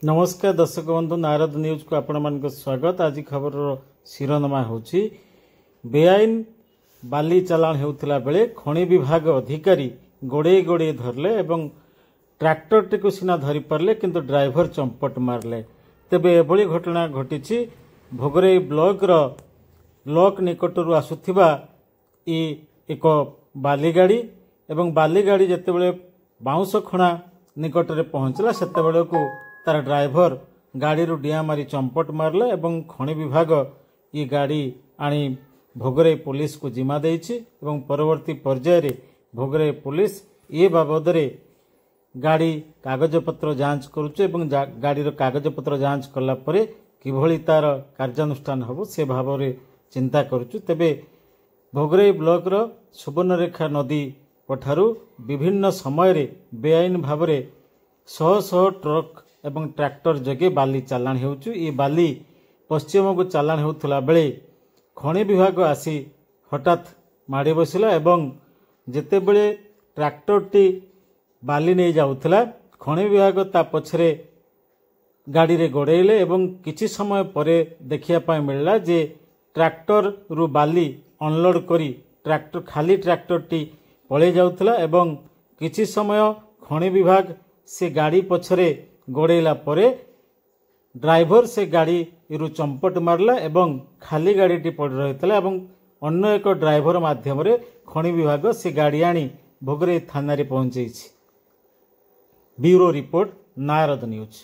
नमस्कार दर्शक बंधु नारद न्यूज को आपण मान स्वागत। आज खबर शिरोनामा होची बेआईन बाली चालाण हेउथिला बेले खनि विभाग अधिकारी गोड़े गोड़े धरले एवं ट्रैक्टर टी को सीना धरी पारले किंतु ड्राइवर चंपट मारले। तेबे एभली घटना घटिछि भोगरेई ब्लॉक रो लॉक निकटरू आसुथिबा एक बाली गाड़ी एवं बाली गाड़ी जेतेबेले बाउंस खणा निकट में पहुंचला सेतेबेले को तार ड्राइवर गाड़ी रू डिया मारी चंपट मारले एवं खनि विभाग ये गाड़ी आनी भोगरेई पुलिस को जिम्मा देइछि एवं परवर्ती पर्याय रे भोगरेई पुलिस ये बाबद रे गाड़ी कागजपत्र जांच करुचे एवं गाड़ी रो कागजपत्र जांच कला परे किभली तार कार्यानुष्ठान हबो से भाव रे चिंता करुचु। तेबे भोगरेई ब्लॉक रो सुवर्णरेखा नदी पठारू विभिन्न समय रे बेआईन भाव रे शह शह ट्रक एवं ट्रैक्टर जगे बाली चालाण हेउचु। ये बाली पश्चिम को चालाण हेउथला बेले खनि विभाग आसी हठात माड़ी बसिला एवं जेतेबेले ट्रैक्टर टी बाली नहीं जाउथला खनि विभाग ता पछरे गाड़ी रे गोड़ेले एवं किछि समय परे देखिया पाए मिलला जे ट्रैक्टर रु बाली अनलोड करी ट्रैक्टर खाली ट्रैक्टर टी पळे जाउथला एवं किछि समय खनि विभाग से गाड़ी पछरे गोड़ेला परे ड्राइवर से गाड़ी रु चंपट मारला एवं खाली गाड़ी टी पड़ रही एवं अन्य एक ड्राइवर माध्यम रे खनि विभाग से गाड़ी आनी भोगरेई थाना रे पहुंचेछि। Bureau report Narad news.